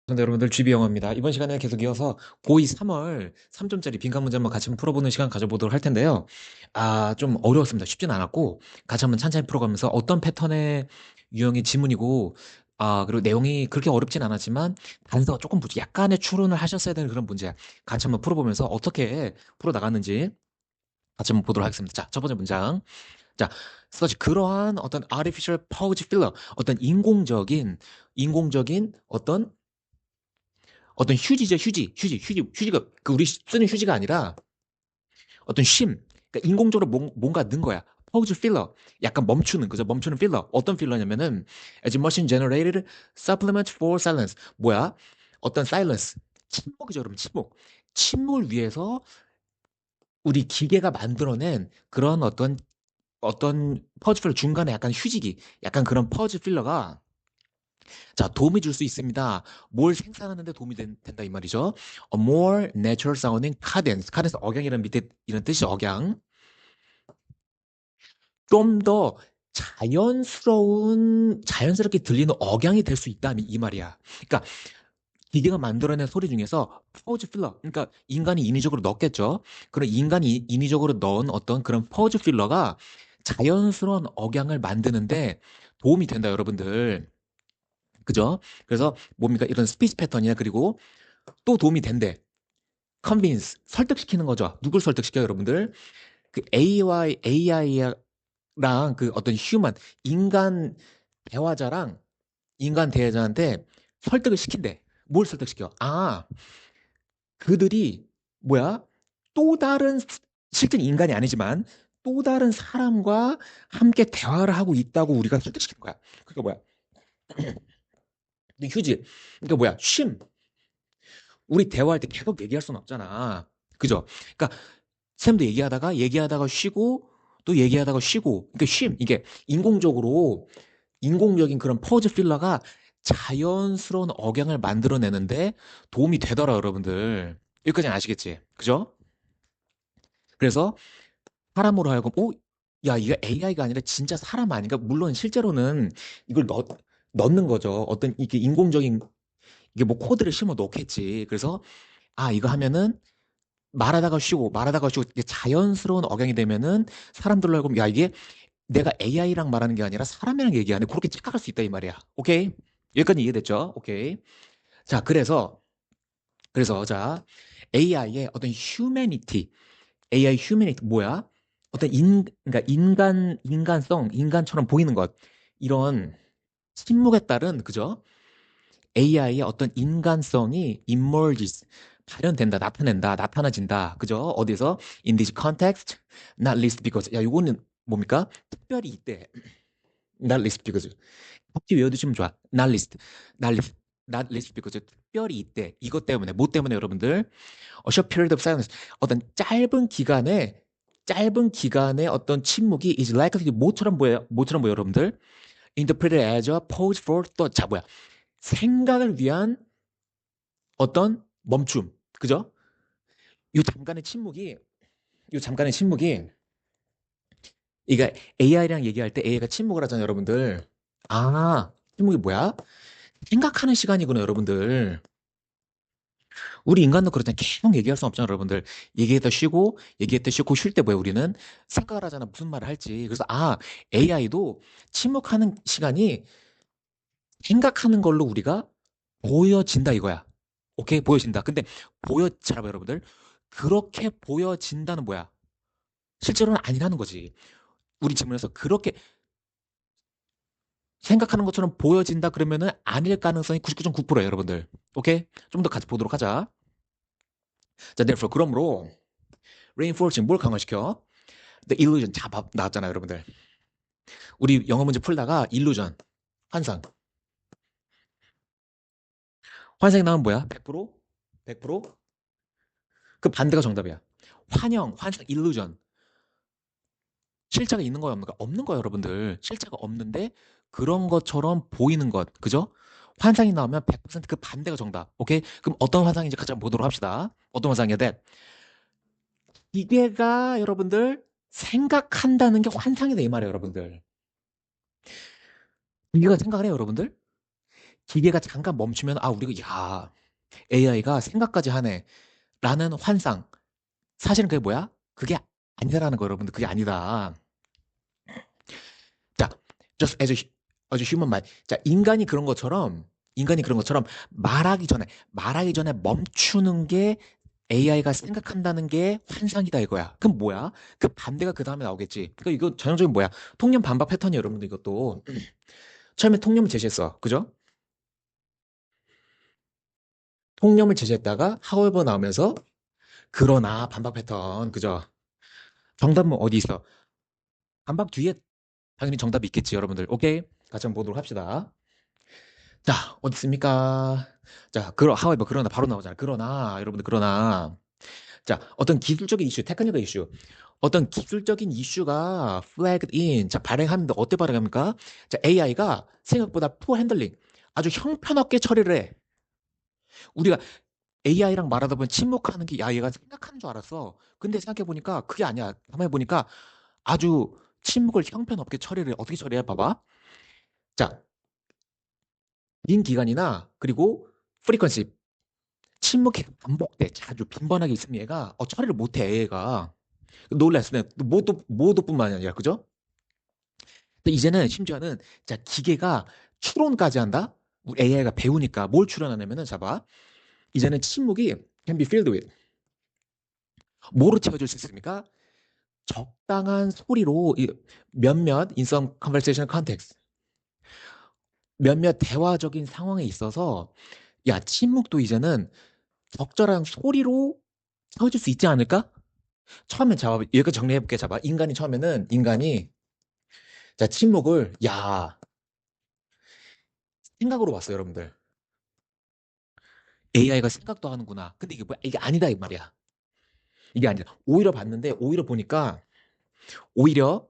네, 여러분들 GB 영어입니다. 이번 시간에 계속 이어서 고2 3월 3점짜리 빈칸 문제 한번 같이 풀어보는 시간 가져보도록 할 텐데요. 좀 어려웠습니다. 쉽진 않았고 같이 한번 찬찬히 풀어가면서 어떤 패턴의 유형의 지문이고 그리고 내용이 그렇게 어렵진 않았지만 단서가 조금 약간의 추론을 하셨어야 되는 그런 문제 같이 한번 풀어보면서 어떻게 풀어나갔는지 같이 한번 보도록 하겠습니다. 자, 첫 번째 문장. 자, 수지 그러한 어떤 artificial pause filler, 어떤 인공적인 어떤 휴지죠, 휴지가, 그 우리 쓰는 휴지가 아니라 어떤 그러니까 인공적으로 뭔가 넣은 거야. pause filler, 약간 멈추는, 그죠? 멈추는 필러. 어떤 필러냐면은, as machine generated supplement for silence. 뭐야? 어떤 silence. 침묵이죠, 여러분, 침묵. 침묵을 위해서 우리 기계가 만들어낸 그런 어떤 퍼즈 필러 중간에 약간 휴지기, 약간 그런 퍼즈 필러가 자, 도움이 줄 수 있습니다. 뭘 생산하는데 도움이 된다 이 말이죠. A more natural sounding cadence. cadence 억양이라는 밑에 이런 뜻이 억양. 좀 더 자연스럽게 들리는 억양이 될 수 있다 이 말이야. 그러니까 기계가 만들어낸 소리 중에서 퍼즈 필러, 그러니까 인간이 인위적으로 넣었겠죠. 그런 인간이 인위적으로 넣은 어떤 그런 퍼즈 필러가 자연스러운 억양을 만드는데 도움이 된다, 여러분들. 그죠? 그래서 뭡니까? 이런 스피치 패턴이나 그리고 또 도움이 된대. convince, 설득시키는 거죠. 누굴 설득시켜요, 여러분들? 그 AI랑 그 어떤 휴먼, 인간 대화자랑 인간 대화자한테 설득을 시킨대. 뭘 설득시켜? 그들이 뭐야? 또 다른 실제는 인간이 아니지만 또 다른 사람과 함께 대화를 하고 있다고 우리가 설득시키는 거야. 그러니까 뭐야? 휴지. 그러니까 뭐야? 우리 대화할 때 계속 얘기할 수는 없잖아. 그죠? 그러니까 쌤도 얘기하다가 쉬고 또 얘기하다가 쉬고 그러니까 이게 인공적인 그런 퍼즈 필러가 자연스러운 억양을 만들어내는데 도움이 되더라 여러분들. 여기까지는 아시겠지? 그죠? 그래서 사람으로 하여금 야 이거 AI가 아니라 진짜 사람 아닌가? 물론 실제로는 이걸 넣는 거죠. 어떤 이게 인공적인 이게 뭐 코드를 심어 놓겠지. 그래서 이거 하면은 말하다가 쉬고 이게 자연스러운 억양이 되면은 사람들로 하여금 야 이게 내가 AI랑 말하는 게 아니라 사람이랑 얘기하네 그렇게 착각할 수 있다 이 말이야. 오케이? 여기까지 이해됐죠? 오케이. 자 그래서 자 AI의 어떤 휴메니티 뭐야? 어떤 그러니까 인간처럼 보이는 것 이런 침묵에 따른 그죠? AI의 어떤 인간성이 emerges 발현된다, 나타나진다. 그죠? 어디서? In this context, not least because. 야, 이거는 뭡니까? 특별히 이때, not least because. 같이 외워두시면 좋아. not least, not least because. 특별히 이때, 이것 때문에, 뭐 때문에 여러분들? A short period of silence. 어떤 짧은 기간의 어떤 침묵이 is likely 뭐처럼 보여, 여러분들? Interpreted as a pause for thought. 자, 뭐야? 생각을 위한 어떤 멈춤. 그죠? 이 잠깐의 침묵이, 이 잠깐의 침묵이, 이게 AI랑 얘기할 때 AI가 침묵을 하잖아요, 여러분들. 침묵이 뭐야? 생각하는 시간이구나, 여러분들. 우리 인간도 그렇잖아요. 계속 얘기할 수 없잖아요, 여러분들. 얘기했다 쉬고 쉴 때 뭐야, 우리는? 생각을 하잖아, 무슨 말을 할지. 그래서, AI도 침묵하는 시간이 생각하는 걸로 우리가 보여진다, 이거야. 오케이? 보여진다. 근데 잘 봐요, 여러분들. 그렇게 보여진다는 뭐야? 실제로는 아니라는 거지. 우리 질문에서 그렇게 생각하는 것처럼 보여진다 그러면은 아닐 가능성이 99.9%예요, 여러분들. 오케이? 좀 더 같이 보도록 하자. 자, therefore 그러므로 reinforcing 뭘 강화시켜? The illusion 나왔잖아요, 여러분들. 우리 영어 문제 풀다가 illusion 환상. 환상이 나오면 뭐야? 100%? 100%? 그 반대가 정답이야. 환상, illusion. 실체가 있는 거야, 없는 거야? 없는 거야, 여러분들. 실체가 없는데 그런 것처럼 보이는 것. 그죠? 환상이 나오면 100%그 반대가 정답. 오케이? 그럼 어떤 환상인지 같이 한번 보도록 합시다. 어떤 환상이야? 돼? 기계가 여러분들 생각한다는 게 환상이다 이 말이에요, 여러분들. 기계가 생각을 해요, 여러분들. 기계가 잠깐 멈추면, 아, 우리가, 야, AI가 생각까지 하네. 라는 환상. 사실은 그게 뭐야? 그게 아니다라는 거, 여러분들. 그게 아니다. 자, just as a human mind. 자, 인간이 그런 것처럼 말하기 전에 멈추는 게 AI가 생각한다는 게 환상이다 이거야. 그럼 뭐야? 그 반대가 그 다음에 나오겠지. 그러니까 이거 전형적인 뭐야? 통념 반박 패턴이에요, 여러분들 이것도. 처음에 통념을 제시했어. 그죠? 통념을 제시했다가 however 나오면서 그러나 반박 패턴. 그죠? 정답은 어디 있어? 반박 뒤에 당연히 정답이 있겠지, 여러분들. 오케이? 같이 한번 보도록 합시다. 자, 어디 있습니까? 자, however, 그러나 바로 나오잖아. 그러나, 여러분들, 그러나. 자, 어떤 기술적인 이슈, 테크니컬 이슈. 어떤 기술적인 이슈가 flagged in. 자, 발행하는데 어때 발행합니까? 자, AI가 생각보다 poor handling. 아주 형편없게 처리를 해. 우리가 AI랑 말하다 보면 침묵하는 게, 야, 얘가 생각하는 줄 알았어. 근데 생각해보니까 그게 아니야. 가만히 보니까 아주 침묵을 형편없게 처리를 해. 어떻게 처리해? 봐봐. 자, 긴 기간이나, 그리고 프리퀀시. 침묵이 반복돼. 자주 빈번하게 있으면 얘가 처리를 못해, 얘가. 놀랐어. 모두뿐만 아니라, 그죠? 근데 이제는 심지어는 자 기계가 추론까지 한다. 우리 AI가 배우니까 뭘 추론하냐면은 잡아. 이제는 침묵이 can be filled with 뭐로 채워줄 수 있습니까? 적당한 소리로 몇몇 in some conversation context 몇몇 대화적인 상황에 있어서 야 침묵도 이제는 적절한 소리로 채워줄 수 있지 않을까? 처음엔 잡아 여기까지 정리해볼게 잡아 인간이 처음에는 인간이 자 침묵을 야 생각으로 봤어 여러분들 AI가 생각도 하는구나. 근데 이게 뭐야? 이게 아니다 이 말이야. 이게 아니다. 오히려 봤는데 오히려 보니까 오히려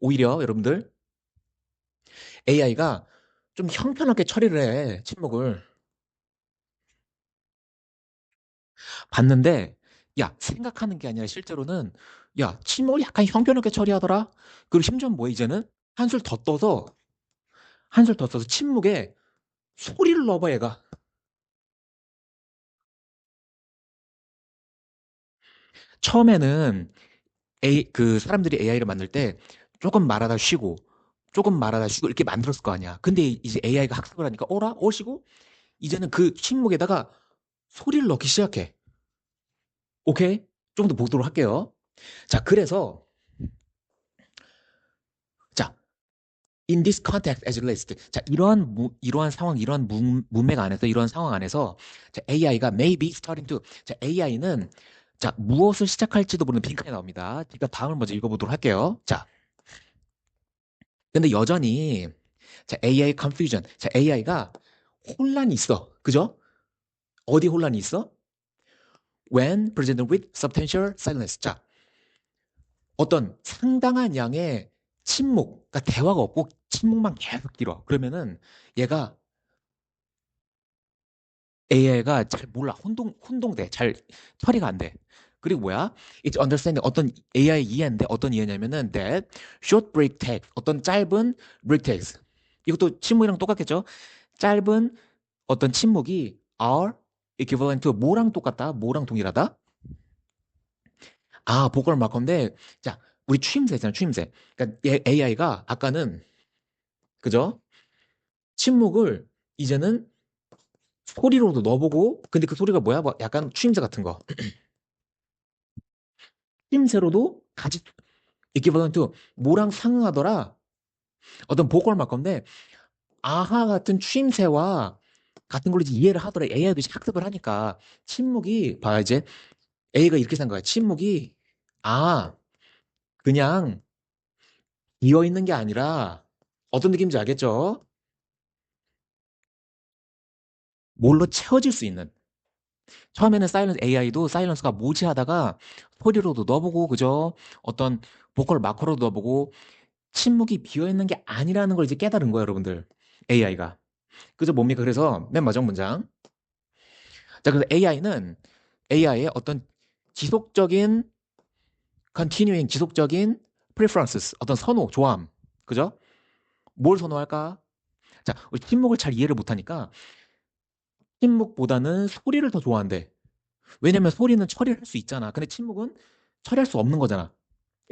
여러분들 AI가 좀 형편없게 처리를 해 침묵을 봤는데 야 생각하는 게 아니라 실제로는 야 침묵을 약간 형편없게 처리하더라. 그리고 심지어 뭐 이제는 한술 더 떠서 침묵에 소리를 넣어봐 얘가. 처음에는 그 사람들이 AI를 만들 때 조금 말하다 쉬고 조금 말하다 쉬고 이렇게 만들었을 거 아니야. 근데 이제 AI가 학습을 하니까 어라? 쉬고 이제는 그 침묵에다가 소리를 넣기 시작해. 오케이? 좀 더 보도록 할게요. 자, 그래서 자, in this context as list. 자, 이러한 상황, 이러한 문맥 안에서 이러한 상황 안에서 자, AI가 maybe starting to 자, AI는 자, 무엇을 시작할지도 모르는 빈칸이 나옵니다. 그러니까 다음을 먼저 읽어보도록 할게요. 자, 근데 여전히 자, AI confusion. 자, AI가 혼란이 있어. 그죠? 어디 혼란이 있어? When presented with substantial silence. 자, 어떤 상당한 양의 침묵, 그러니까 대화가 없고 침묵만 계속 길어. 그러면은 얘가 AI가 잘 몰라. 혼동돼. 잘 처리가 안 돼. 그리고 뭐야? It's understanding 어떤 AI 이해인데 어떤 이해냐면은 that short break text 어떤 짧은 break text 이것도 침묵이랑 똑같겠죠? 짧은 어떤 침묵이 are equivalent to 뭐랑 똑같다? 뭐랑 동일하다? 아, 보컬 마커인데 자, 우리 추임새 있잖아, 추임새. 그러니까 AI가 아까는 그죠? 침묵을 이제는 소리로도 넣어보고 근데 그 소리가 뭐야? 뭐 약간 추임새 같은 거. 추임새로도 같이 equivalent to 뭐랑 상응하더라? 어떤 보컬 마커인데 아하 같은 추임새와 같은 걸로 이제 이해를 하더라. AI도 이제 학습을 하니까 침묵이 봐 이제 A가 이렇게 생각해. 침묵이 아 그냥 비어 있는 게 아니라 어떤 느낌인지 알겠죠? 뭘로 채워질 수 있는. 처음에는 사이런스 AI도 사이런스가 뭐지 하다가 소리로도 넣어보고 그죠? 어떤 보컬 마커로도 넣어보고 침묵이 비어 있는 게 아니라는 걸 이제 깨달은 거예요, 여러분들. AI가. 그죠? 뭡니까? 그래서 맨 마지막 문장. 자, 그래서 AI의 어떤 지속적인 지속적인 preferences, 어떤 선호, 좋아함. 그죠? 뭘 선호할까? 자, 우리 침묵을 잘 이해를 못하니까 침묵보다는 소리를 더 좋아한대. 왜냐면 소리는 처리를 할 수 있잖아. 근데 침묵은 처리할 수 없는 거잖아.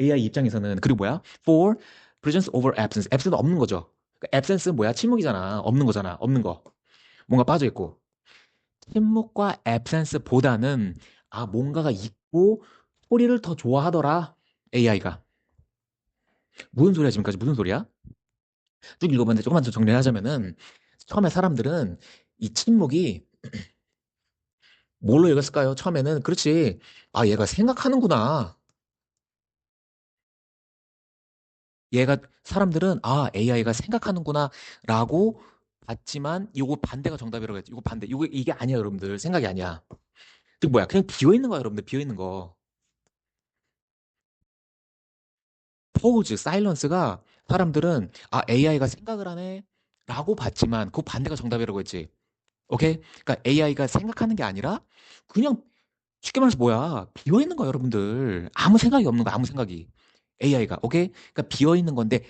AI 입장에서는. 그리고 뭐야? For presence over absence. absence는 없는 거죠. 그러니까 absence는 뭐야? 침묵이잖아. 없는 거잖아. 없는 거. 뭔가 빠져 있고. 침묵과 absence보다는 뭔가가 있고 소리를 더 좋아하더라. AI가. 무슨 소리야 지금까지? 무슨 소리야? 쭉 읽어봤는데 조금만 더 정리를 하자면은 처음에 사람들은 이 침묵이 뭘로 읽었을까요? 처음에는 그렇지. 얘가 생각하는구나. 얘가 사람들은 AI가 생각하는구나 라고 봤지만 이거 반대가 정답이라고 했지. 이거 반대. 이게 아니야, 여러분들. 생각이 아니야. 즉 뭐야? 그냥 비어 있는 거야, 여러분들. 비어 있는 거. 포즈, 사일런스가 사람들은 AI가 생각을 하네 라고 봤지만 그 반대가 정답이라고 했지. 오케이? 그러니까 AI가 생각하는 게 아니라 그냥 쉽게 말해서 뭐야? 비어 있는 거야, 여러분들. 아무 생각이 없는 거야, 아무 생각이. AI가. 오케이? 그러니까 비어 있는 건데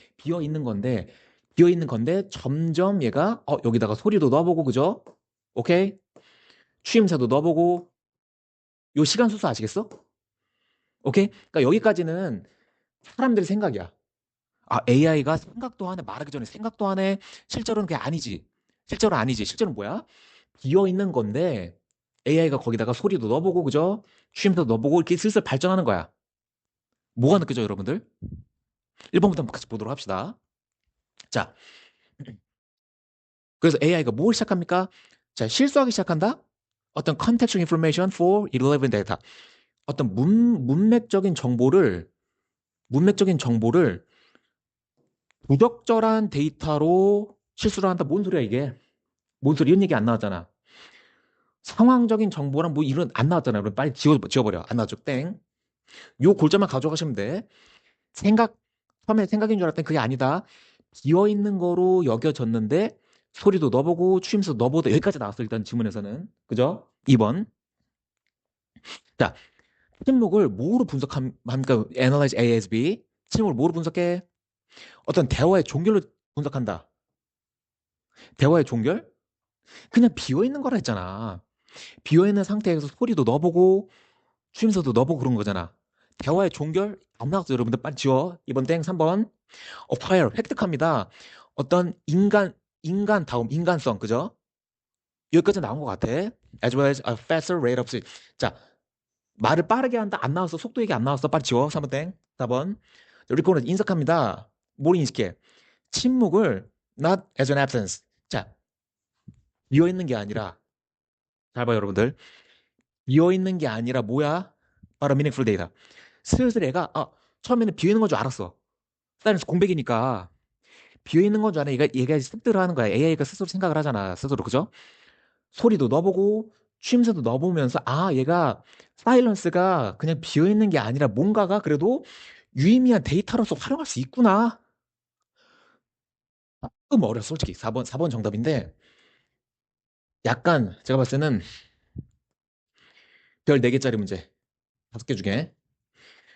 점점 얘가 여기다가 소리도 넣어보고 그죠? 오케이? 추임새도 넣어보고 요 시간 순서 아시겠어? 오케이? 그러니까 여기까지는 사람들의 생각이야. AI가 생각도 하네. 말하기 전에 생각도 하네. 실제로는 그게 아니지. 실제로 아니지. 실제로는 뭐야? 비어 있는 건데 AI가 거기다가 소리도 넣어보고 그죠? 추임새도 넣어보고 이렇게 슬슬 발전하는 거야. 뭐가 느껴져 여러분들? 1번부터 한번 같이 보도록 합시다. 자, 그래서 AI가 뭘 시작합니까? 자, 실수하기 시작한다? 어떤 contextual information for irrelevant data. 어떤 문맥적인 정보를 부적절한 데이터로 실수를 한다. 뭔 소리야, 이게? 뭔 소리? 이런 얘기 안 나왔잖아. 상황적인 정보랑 뭐 이런 안 나왔잖아. 그럼 빨리 지워버려. 안 나왔죠. 땡. 요 골자만 가져가시면 돼. 생각, 처음에 생각인 줄 알았더니 그게 아니다. 비어 있는 거로 여겨졌는데 소리도 넣어보고 추임새도 넣어보고 여기까지 나왔어. 일단 지문에서는. 그죠? 2번. 자, 침묵을 뭐로 분석합니까? Analyze ASB. 침묵을 뭐로 분석해? 어떤 대화의 종결로 분석한다. 대화의 종결? 그냥 비어 있는 거라 했잖아. 비어 있는 상태에서 소리도 넣어보고 추임새도 넣어보고 그런 거잖아. 대화의 종결 안 나왔어. 여러분들 빨리 지워. 2번 땡. 3번. acquire 획득합니다. 어떤 인간다움, 인간성, 그죠? 여기까지 나온 것 같아. As well as a faster rate of speech. 자, 말을 빠르게 한다. 안 나왔어. 속도 얘기 안 나왔어. 빨리 지워. 3번 땡. 4번. 리코는 인석합니다. 뭘 인식해? 침묵을 not as an absence. 자, 비어 있는 게 아니라 잘 봐요, 여러분들. 비어 있는 게 아니라 뭐야? 바로 meaningful data. 슬슬 애가 처음에는 비어 있는 건 줄 알았어. 사이언스 공백이니까 비어 있는 건 줄 알아. 얘가 습득을 하는 거야. AI가 스스로 생각을 하잖아. 스스로 그죠? 소리도 넣어보고 추임새도 넣어보면서 얘가 사일런스가 그냥 비어 있는 게 아니라 뭔가가 그래도 유의미한 데이터로서 활용할 수 있구나. 조금 어려워 솔직히 4번 정답인데 약간 제가 봤을 때는 별 4개짜리 문제 5개 중에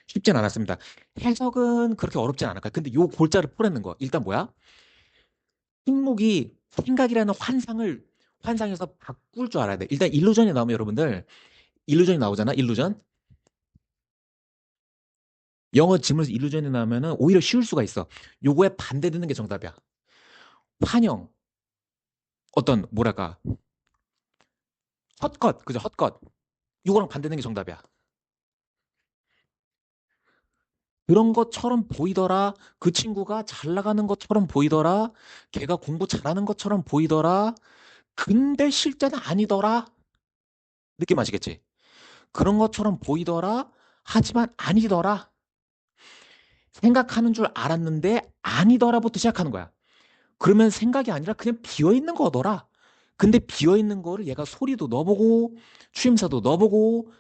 쉽진 않았습니다. 해석은 그렇게 어렵진 않을 거야. 근데 요 골자를 풀어내는 거 일단 뭐야? 침묵이 생각이라는 환상에서 바꿀 줄 알아야 돼. 일단 일루전이 나오면 여러분들 일루전이 나오잖아. 일루전. 영어 지문에서 일루전이 나오면은 오히려 쉬울 수가 있어. 요거에 반대되는 게 정답이야. 환영. 어떤 뭐랄까 헛것 그죠? 헛것. 요거랑 반대되는 게 정답이야. 그런 것처럼 보이더라. 그 친구가 잘 나가는 것처럼 보이더라. 걔가 공부 잘하는 것처럼 보이더라. 근데 실제는 아니더라. 느낌 아시겠지? 그런 것처럼 보이더라. 하지만 아니더라. 생각하는 줄 알았는데 아니더라부터 시작하는 거야. 그러면 생각이 아니라 그냥 비어 있는 거더라. 근데 비어 있는 거를 얘가 소리도 넣어보고 추임새도 넣어보고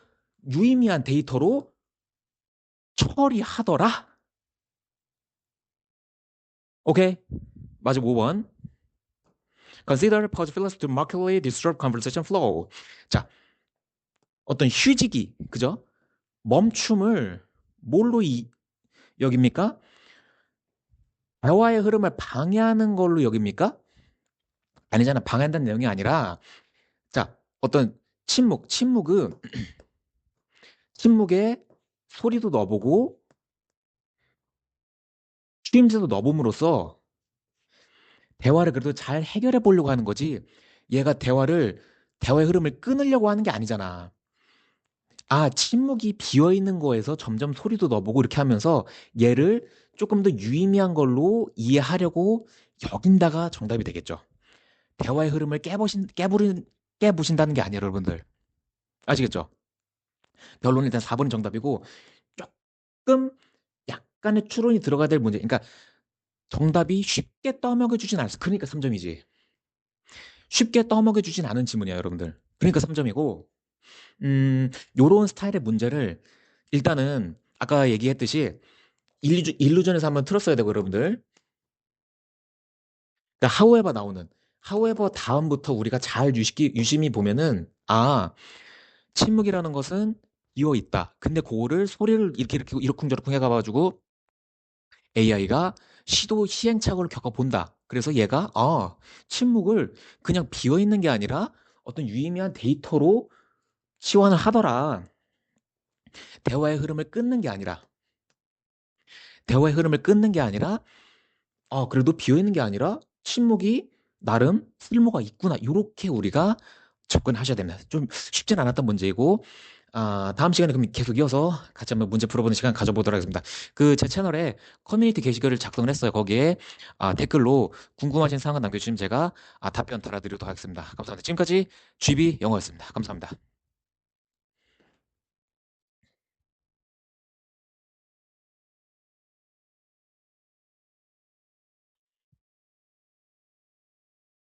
유의미한 데이터로 처리하더라. 오케이? 맞아, 5번. Consider pause failures to markedly disrupt conversation flow. 자, 어떤 휴지기, 그죠? 멈춤을 뭘로 여깁니까? 대화의 흐름을 방해하는 걸로 여깁니까? 아니잖아. 방해한다는 내용이 아니라, 자, 어떤 침묵은, 침묵에 소리도 넣어보고, 추임새도 넣어봄으로써 대화를 그래도 잘 해결해 보려고 하는 거지. 얘가 대화의 흐름을 끊으려고 하는 게 아니잖아. 아, 침묵이 비어 있는 거에서 점점 소리도 넣어보고 이렇게 하면서 얘를 조금 더 유의미한 걸로 이해하려고 여긴다가 정답이 되겠죠. 대화의 흐름을 깨부신다는 게 아니에요, 여러분들. 아시겠죠? 결론은 일단 4번이 정답이고, 조금 약간의 추론이 들어가야 될 문제. 그러니까 정답이 쉽게 떠먹여주진 않았어. 그러니까 3점이지. 쉽게 떠먹여주진 않은 지문이야, 여러분들. 그러니까 3점이고, 요런 스타일의 문제를 일단은 아까 얘기했듯이 일루전에서 한번 틀었어야 되고, 여러분들. 그러니까 however 다음부터 우리가 잘 유심히 보면은, 아, 침묵이라는 것은 비어 있다. 근데 그거를 소리를 이렇게 이러쿵저러쿵 해가지고 AI가 시행착오를 겪어본다. 그래서 얘가, 침묵을 그냥 비어 있는 게 아니라 어떤 유의미한 데이터로 치환을 하더라. 대화의 흐름을 끊는 게 아니라, 대화의 흐름을 끊는 게 아니라, 그래도 비어 있는 게 아니라 침묵이 나름 쓸모가 있구나. 이렇게 우리가 접근하셔야 됩니다. 좀 쉽진 않았던 문제이고, 다음 시간에 그럼 계속 이어서 같이 한번 문제 풀어보는 시간 가져보도록 하겠습니다. 그 제 채널에 커뮤니티 게시글을 작성을 했어요. 거기에 댓글로 궁금하신 사항을 남겨주시면 제가 답변 달아드리도록 하겠습니다. 감사합니다. 지금까지 GB 영어였습니다. 감사합니다.